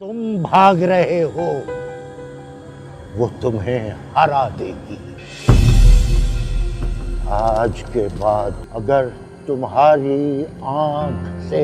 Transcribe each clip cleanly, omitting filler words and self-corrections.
तुम भाग रहे हो, वो तुम्हें हरा देगी। आज के बाद अगर तुम्हारी आंख से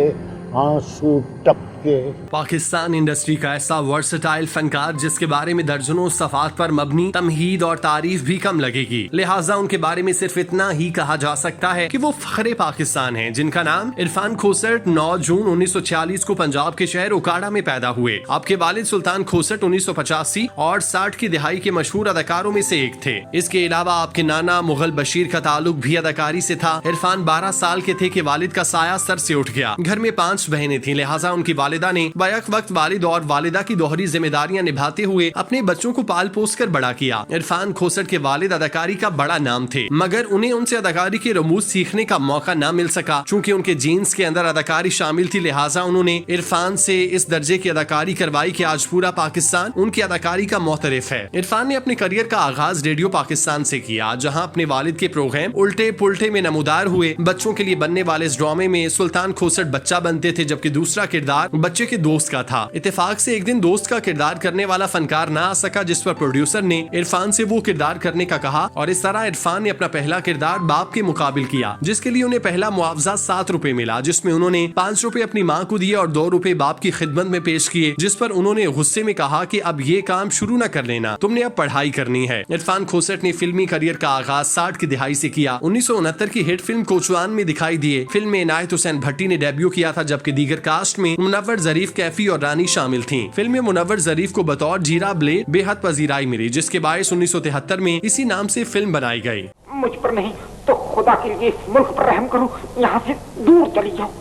आंसू टपके। पाकिस्तान इंडस्ट्री का ऐसा वर्सेटाइल फनकार जिसके बारे में दर्जनों सफ़ात पर मबनी तमहीद और तारीफ भी कम लगेगी, लिहाजा उनके बारे में सिर्फ इतना ही कहा जा सकता है कि वो फख्रे पाकिस्तान हैं, जिनका नाम इरफान खोसट 9 जून 1946 को पंजाब के शहर उकाड़ा में पैदा हुए। आपके वालिद सुल्तान खोसट 1985 और 60 की दिहाई के मशहूर अदाकारों में से एक थे। इसके अलावा आपके नाना मुगल बशीर का ताल्लुक भी अदाकारी से था। इरफान 12 साल के थे कि वालिद का साया सर से उठ गया। घर में 5 बहनें थीं, लिहाजा उनकी वालिदा ने बैक वक्त वालिद और वालिदा की दोहरी जिम्मेदारियां निभाते हुए अपने बच्चों को पाल पोस कर बड़ा किया। इरफान खोसट के वालिद अदाकारी का बड़ा नाम थे, मगर उन्हें उनसे अदाकारी के रमूज सीखने का मौका न मिल सका। चूँकि उनके जीन्स के अंदर अदाकारी शामिल थी, लिहाजा उन्होंने इरफान से इस दर्जे की अदाकारी करवाई कि आज पूरा पाकिस्तान उनकी अदाकारी का मोतरिफ है। इरफान ने अपने करियर का आगाज रेडियो पाकिस्तान से किया, जहाँ अपने वालिद के प्रोग्राम उल्टे पुल्टे में नमूदार हुए। बच्चों के लिए बनने वाले इस ड्रामे में सुल्तान खोसट बच्चा बनते थे, जबकि दूसरा किरदार बच्चे के दोस्त का था। इत्तेफाक से एक दिन दोस्त का किरदार करने वाला फनकार ना आ सका, जिस पर प्रोड्यूसर ने इरफान से वो किरदार करने का कहा और इस तरह इरफान ने अपना पहला किरदार बाप के मुकाबिल किया, जिसके लिए उन्हें पहला मुआवजा 7 रुपए मिला, जिसमें उन्होंने 5 रुपए अपनी माँ को दिए और 2 रुपए बाप की खिदमत में पेश किए, जिस पर उन्होंने गुस्से में कहा कि अब ये काम शुरू न कर लेना, तुमने अब पढ़ाई करनी है। इरफान खोसट ने फिल्मी करियर का आगाज 60 की दिहाई से किया। 1969 की हिट फिल्म कोचवान में दिखाई दिए। फिल्म में इनायत हुसैन भट्टी ने डेब्यू किया था, जबकि दीगर कास्ट में मुनव्वर जरीफ, कैफी और रानी शामिल थीं। फिल्म में मुनव्वर जरीफ को बतौर जीरा ब्ले बेहद पजीराई मिली, जिसके बायस 1973 में इसी नाम से फिल्म बनाई गई। मुझ पर नहीं तो खुदा के लिए इस मुल्क पर रहम करो, यहाँ से दूर चली जाओ।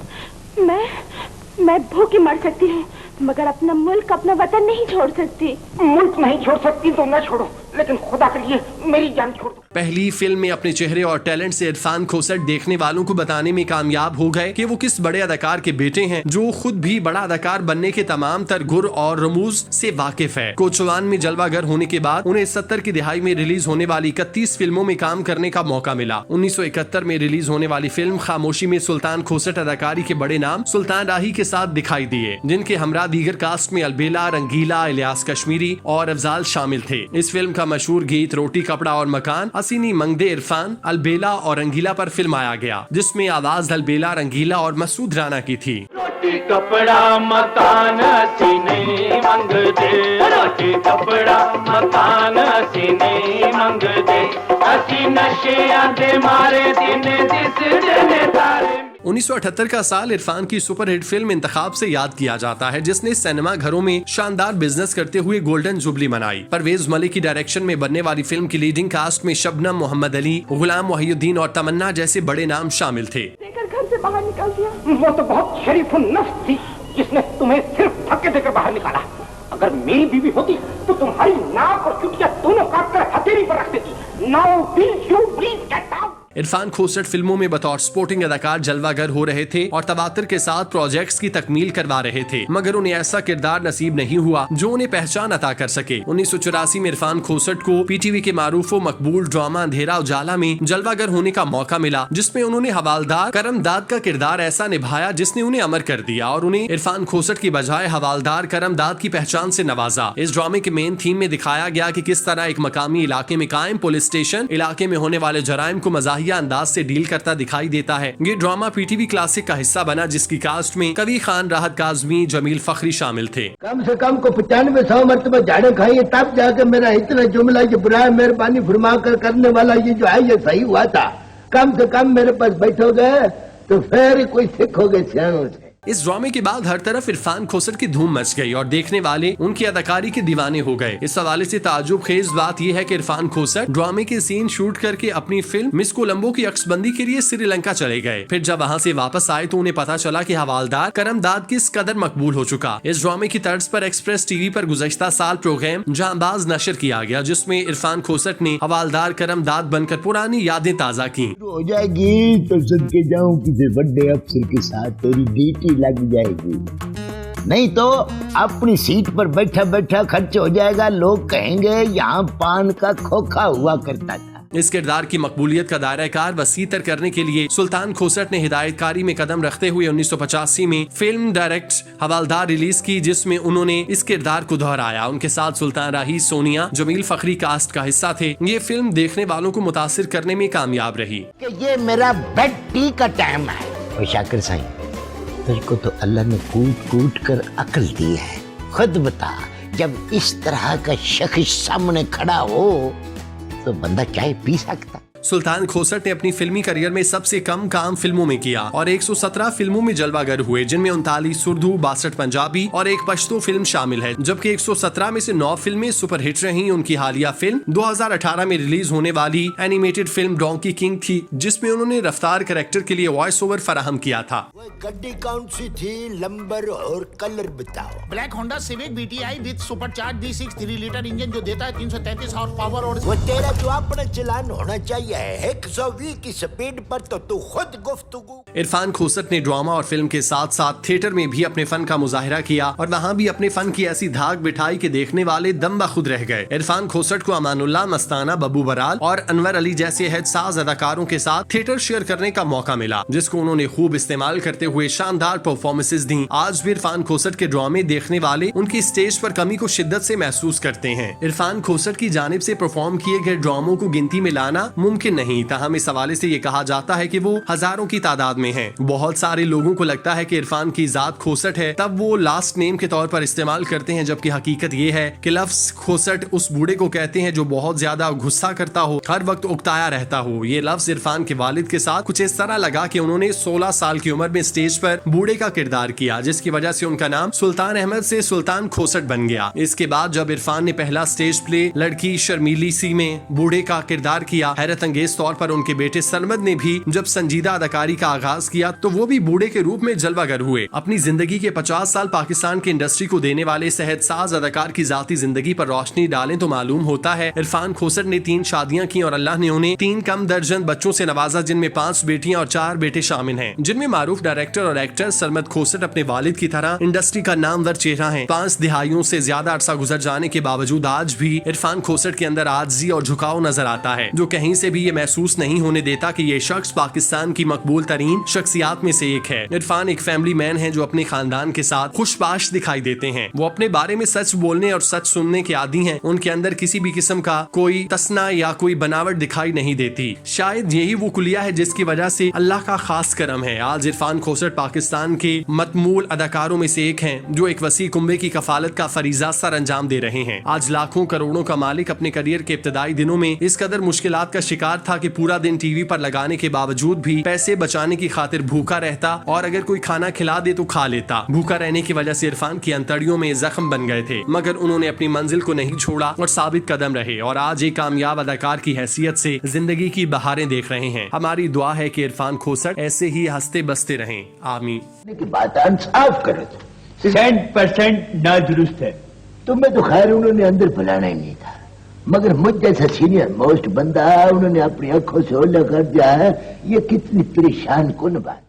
मैं भूखी मर सकती हूँ, मगर अपना मुल्क, अपना वतन नहीं छोड़ सकती। मुल्क नहीं छोड़ सकती तो न छोड़ो, लेकिन खुदा के लिए मेरी जान छोड़ दो। पहली फिल्म में अपने चेहरे और टैलेंट से इरफान खोसट देखने वालों को बताने में कामयाब हो गए कि वो किस बड़े अदाकार के बेटे हैं, जो खुद भी बड़ा अदाकार बनने के तमाम तर गुर और रमूज से वाकिफ है। कोचवान में जलवागर होने के बाद उन्हें 70 की दिहाई में रिलीज होने वाली 31 फिल्मों में काम करने का मौका मिला। 1971 में रिलीज होने वाली फिल्म खामोशी में सुल्तान खोसट अदाकारी के बड़े नाम सुल्तान राही के साथ दिखाई दिए, जिनके हमरा दीगर कास्ट में अलबेला, रंगीला, इलियास कश्मीरी और अफजाल शामिल थे। इस फिल्म का मशहूर गीत रोटी कपड़ा और मकान हसीनी मंगदे इरफान, अलबेला और रंगीला पर फिल्माया गया, जिसमें आवाज अलबेला, रंगीला और मसूद राना की थी। रोटी कपड़ा मकान हसीनी मंगदे, रोटी कपड़ा मकान हसीनी मंगदे, हसी नशे दे मारे दिन दिस जने तारे। 1978 का साल इरफान की सुपरहिट फिल्म इंतखाब से याद किया जाता है, जिसने सिनेमा घरों में शानदार बिजनेस करते हुए गोल्डन जुबली मनाई। परवेज मलिक की डायरेक्शन में बनने वाली फिल्म की लीडिंग कास्ट में शबनम, मोहम्मद अली, गुलाम मोहिउद्दीन और तमन्ना जैसे बड़े नाम शामिल थे। घर से बाहर निकाल दिया। वो तो बहुत शरीफुन नफ्स थी, जिसने तुम्हें सिर्फ धक्के देकर बाहर निकाला। अगर मेरी बीवी होती तो तुम्हारी नाक और चुटिया दोनों काट कर हथेली पर रख देती। Now will you please get out. Irfan खोसट फिल्मों में बतौर स्पोर्टिंग अदाकार जलवागर हो रहे थे और तवातर के साथ प्रोजेक्ट्स की तकमील करवा रहे थे, मगर उन्हें ऐसा किरदार नसीब नहीं हुआ जो उन्हें पहचान अता कर सके। 1984 में इरफान खोसट को पीटीवी के मारूफ व मकबूल ड्रामा अंधेरा उजाला में जलवागर होने का मौका मिला, जिसमें उन्होंने हवालदार करमदाद का किरदार ऐसा निभाया जिसने उन्हें अमर कर दिया और उन्हें इरफान खोसट की बजाय हवालदार करमदाद की पहचान से नवाजा। इस ड्रामे के मेन थीम में दिखाया गया कि किस तरह एक मकामी इलाके में कायम पुलिस स्टेशन इलाके में होने वाले जराइम को मजाहिया अंदाज से डील करता दिखाई देता है। ये ड्रामा पीटीवी क्लासिक का हिस्सा बना, जिसकी कास्ट में कवी खान, राहत काजमी, जमील फखरी शामिल थे। कम से कम को 95-100 मरतबा झाड़े खाइए, तब जाकर मेरा इतना जुमला ये बुरा मेहरबानी फरमा कर करने वाला ये जो है ये सही हुआ था। कम से कम मेरे पास बैठोगे तो फिर कोई सीखोगे सियानों से। इस ड्रामे के बाद हर तरफ इरफान खोसट की धूम मच गई और देखने वाले उनकी अदाकारी के दीवाने हो गए। इस हवाले से ताजुब खेज बात यह है कि इरफान खोसट ड्रामे के सीन शूट करके अपनी फिल्म मिस कोलंबो की अक्सबंदी के लिए श्रीलंका चले गए। फिर जब वहाँ से वापस आए तो उन्हें पता चला कि हवालदार करमदाद किस कदर मकबूल हो चुका। इस ड्रामे की तर्ज पर एक्सप्रेस टीवी पर गुज़श्ता साल प्रोग्राम जांबाज नशर किया गया, जिसमें इरफान खोसट ने हवालदार करमदाद बनकर पुरानी यादें ताज़ा की। हो जाएगी तो सदके जाऊं किसी बड़े अफसर के साथ तेरी ड्यूटी लग जाएगी, नहीं तो अपनी सीट पर बैठा बैठा खर्च हो जाएगा। लोग कहेंगे यहाँ पान का खोखा हुआ करता था। इस किरदार की मकबूलियत का दायरा कार वसीतर करने के लिए सुल्तान खोसट ने हिदायतकारी में कदम रखते हुए 1985 में फिल्म डायरेक्ट हवालदार रिलीज की, जिसमें उन्होंने इस किरदार को दोहराया। उनके साथ सुल्तान राही, सोनिया, जमील फखरी कास्ट का हिस्सा थे। ये फिल्म देखने वालों को मुतासिर करने में कामयाब रही। कि ये मेरा बेड टी का टाइम है। और शाकिर साईं, तुझको तो अल्लाह ने कूट कूट कर अकल दी है। खुद बता, जब इस तरह का शख्स सामने खड़ा हो तो बंदा चाय पी सकता। सुल्तान खोसट ने अपनी फिल्मी करियर में सबसे कम काम फिल्मों में किया और 117 फिल्मों में जलवागर हुए, जिनमें 39 उर्दू, 62 पंजाबी और एक पश्तो फिल्म शामिल है। जबकि 117 में से 9 फिल्में सुपरहिट रहीं। उनकी हालिया फिल्म 2018 में रिलीज होने वाली एनिमेटेड फिल्म डोंकी किंग थी, जिसमें उन्होंने रफ्तार कैरेक्टर के लिए वॉइस ओवर फराहम किया था। गड्डी कौन सी थी, नंबर और कलर बताओ। Black Honda civic BTI with supercharge V6 3 litre engine जो देता है 333 हॉर्स पावर। और वो तेरा जो अपना चलान होना चाहिए 120 की स्पीड पर, तो तू खुद गुफ्तगू। इरफान खोसट ने ड्रामा और फिल्म के साथ साथ थिएटर में भी अपने फन का मुजाहिरा किया और वहाँ भी अपने फन की ऐसी धाक बिठाई कि देखने वाले दम बखुद रह गए। इरफान खोसट को अमानुल्लाह मस्ताना, बब्बू बराल और अनवर अली जैसे हदसाज अदाकारों के साथ थिएटर शेयर करने का मौका मिला, जिसको उन्होंने खूब इस्तेमाल करते हुए शानदार परफॉर्मेंसेज दी। आज भी इरफान खोसट के ड्रामे देखने वाले उनकी स्टेज पर कमी को शिद्दत से महसूस करते हैं। इरफान खोसट की जानिब से परफॉर्म किए गए ड्रामों को गिनती में लाना मुमकिन नहीं, ताहम इस हवाले से ये कहा जाता है कि वो हजारों की तादाद में हैं। बहुत सारे लोगों को लगता है कि इरफान की जात खोसट है, तब वो लास्ट नेम के तौर पर इस्तेमाल करते हैं, जबकि हकीकत ये है कि लफ्ज खोसट उस बूढ़े को कहते हैं जो बहुत ज्यादा गुस्सा करता हो, हर वक्त उकताया रहता हो। ये लफ्ज इरफान के वालिद के साथ कुछ इस तरह लगा कि उन्होंने 16 साल की उम्र में स्टेज पर बूढ़े का किरदार किया, जिसकी वजह से उनका नाम सुल्तान अहमद से सुल्तान खोसट बन गया। इसके बाद जब इरफान ने पहला स्टेज प्ले लड़की शर्मीली सी में बूढ़े का किरदार किया, हैरत अंगेज तौर पर उनके बेटे सरमद ने भी जब संजीदा अदाकारी का आगाज किया तो वो भी बूढ़े के रूप में जलवागर हुए। अपनी जिंदगी के 50 साल पाकिस्तान की इंडस्ट्री को देने वाले सेहतसाज अदाकार की जाती जिंदगी पर रोशनी डालें तो मालूम होता है इरफान खोसट ने 3 शादियां की और अल्लाह ने उन्हें 3 कम दर्जन बच्चों से नवाजा, जिनमें 5 बेटियां और 4 बेटे शामिल हैं, जिनमें मारूफ डायरेक्टर और एक्टर सरमद खोसट अपने वालिद की तरह इंडस्ट्री का नामवर चेहरा है। 5 दिहाइयों से ज्यादा अरसा गुजर जाने के बावजूद आज भी इरफान खोसट के अंदर आजिज़ी और झुकाव नजर आता है, जो कहीं से भी ये महसूस नहीं होने देता कि ये शख्स पाकिस्तान की मकबूल तरीन शख्सियात में से एक है। इरफान एक फैमिली मैन है जो अपने खानदान के साथ खुशबाश दिखाई देते हैं। वो अपने बारे में सच बोलने और सच सुनने के आदी हैं। उनके अंदर किसी भी किस्म का कोई तसना या कोई बनावट दिखाई नहीं देती। शायद यही वो कुलिया है जिसकी वजह से अल्लाह का खास करम है। आज इरफान खोसट पाकिस्तान के मतमूल अदाकारों में से एक हैं जो एक वसी कुंबे की कफालत का फरीजा सर अंजाम दे रहे हैं। आज लाखों करोड़ों का मालिक अपने करियर के इब्तदाई दिनों में इस कदर मुश्किलात का शिकार था कि पूरा दिन टीवी पर लगाने के बावजूद भी पैसे बचाने की खातिर भूखा रहता और अगर कोई खाना खिला दे तो खा लेता। भूखा रहने की वजह से इरफान की अंतड़ियों में जख्म बन गए थे, मगर उन्होंने अपनी मंजिल को नहीं छोड़ा और साबित कदम रहे और आज एक कामयाब अदाकार की हैसियत से जिंदगी की बहारें देख रहे हैं। हमारी दुआ है कि इरफान खोसट ऐसे ही हंसते बसते रहें। आमीन। की बात साफ करो, 100% नादुरुस्त है। तुम्हें तो खैर उन्होंने अंदर बुलाना ही नहीं था, मगर मुझ जैसा सीनियर मोस्ट बंदा उन्होंने अपनी आंखों से ओला कर दिया है। ये कितनी परेशान कुन बात।